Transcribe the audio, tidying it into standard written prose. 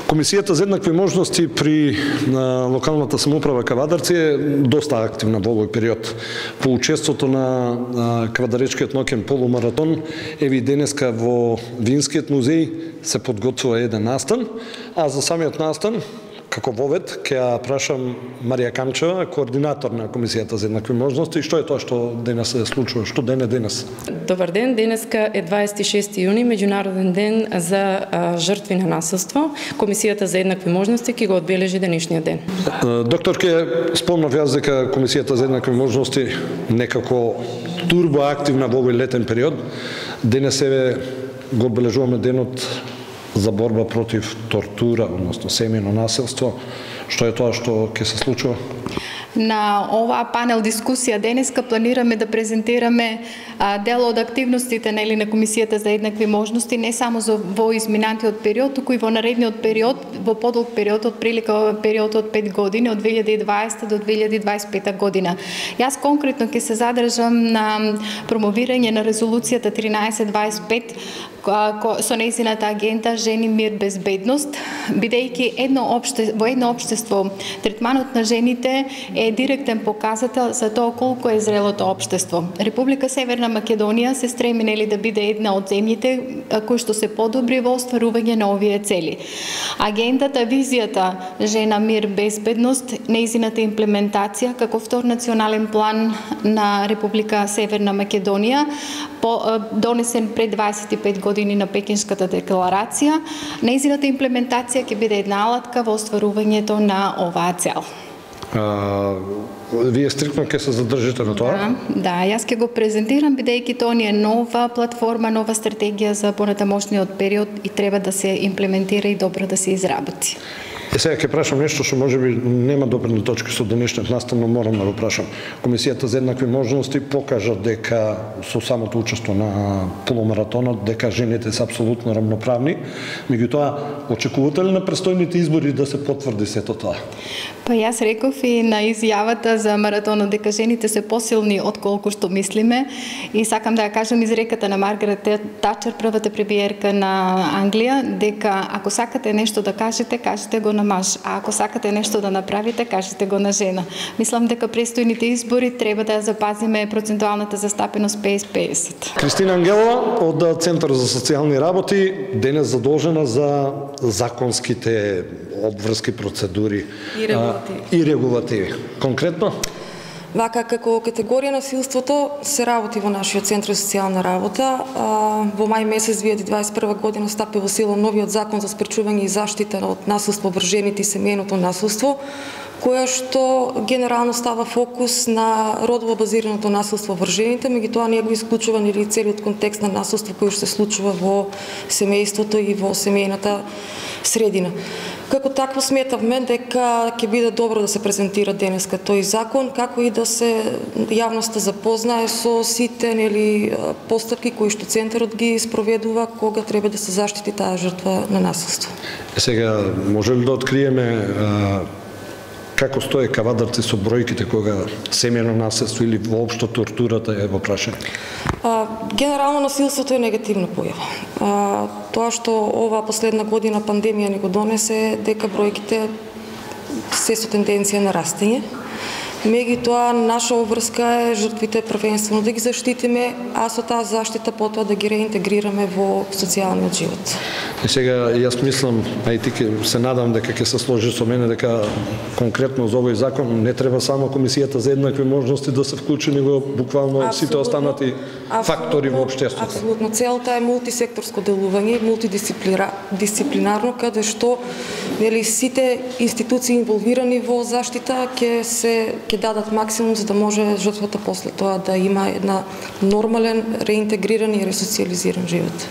Комисијата за еднакви можности при локалната самоуправа Кавадарци е доста активна во овој период. По учеството на Кавадаречкиот ноќен полумаратон, еви денеска во Винскиот музеј се подготвува еден настан, а за самиот настан како вовед, ќе ја прашам Марија Камчева, координатор на Комисијата за еднакви можности, што е тоа што денес се случува, што ден е денес? Добар ден, денеска е 26 јуни, меѓународен ден за жртви на насилство. Комисијата за еднакви можности ќе го одбележи денешниот ден. Доктор, ќе спомнав јас дека Комисијата за еднакви можности некако турбо активна во овој летен период. Денес го одбележуваме денот за борба против тортура, односно семејно насилство. Што е тоа што ќе се случува? На оваа панел дискусија денеска планираме да презентираме дел од активностите на Комисијата за еднакви можности, не само во изминатиот период, туку и во наредниот период, во подолг период, од прилика период од 5 години, од 2020 до 2025 година. Јас конкретно ќе се задржам на промовирање на резолуцијата 1325 со нејзината агента Жени, мир, безбедност, бидејќи во едно општество третманот на жените е директен показател за тоа колку е зрелото општество. Република Северна Македонија се стреми да биде една од земјите кои што се подобри во остварување на овие цели. Агендата, визијата Жена, мир, безбедност, нејзината имплементација како втор национален план на Република Северна Македонија, донесен пред 25 години на Пекинската декларација, нејзината имплементација ќе биде една алатка во остварувањето на оваа цел. Вие стрикно ќе се задржите на тоа? Да, јас ќе го презентирам, бидејќи тоа ни е нова платформа, нова стратегија за понатамошниот период и треба да се имплементира и добро да се изработи. Сега ќе прашам нешто што можеби нема допирни точки со денешниот настан, но морам да го прашам. Комисијата за еднакви можности покажа дека со самото учество на полумаратонот дека жените се апсолутно рамноправни. Меѓутоа, очекувате ли на престојните избори да се потврди сето тоа? Па јас реков и на изјавата за маратонот дека жените се посилни отколку што мислиме и сакам да ја кажам изреката на Маргарет Тачер, првата премиерка на Англија, дека ако сакате нешто да кажете, кажете го на маж, а ако сакате нешто да направите, кажете го на жена. Мислам дека престојните избори треба да ја запазиме процентуалната застапеност 50-50. Кристина Ангелова од Центар за социјални работи, денес задолжена за законските обврски процедури и регулативи. Конкретно? Вака, како категорија насилството се работи во нашиот Центар за социјална работа. Во мај месец 2021 година стапи во сила новиот закон за спречување и заштита од насилство врз жените и семејното насилство, која што генерално става фокус на родово базираното насилство врз жените, меѓутоа не го исклучува нели целиот контекст на насилство кој што се случува во семејството и во семејната средина. Како такво сметавме дека ќе биде добро да се презентира денеска тој закон, како и да се јавноста запознае со сите нели постапки кои што центарот ги спроведува кога треба да се заштити таа жртва на насилство. Сега може ли да откриеме како стои Кавадарци со бројките кога семејно насилство или воопшто тортурата е во прашање? Генерално насилството е негативна појава. Тоа што оваа последна година пандемија ни го донесе дека бројките се со тенденција на растење. Меѓутоа, наша обврска е жртвите првенствено да ги заштитиме, а со таа заштита потоа да ги реинтегрираме во социјалниот живот. И сега јас мислам, а и ти се надам дека ќе се сложи со мене дека конкретно за овој закон не треба само Комисијата за еднакви можности да се вклучи, него буквално сите останати фактори во општеството. Апсолутно, целта е мултисекторско делување, мултидисциплинарно, каде што нели сите институции инволвирани во заштита ќе дадат максимум за да може жртвата после тоа да има една нормален, реинтегриран и ресоциализиран живот.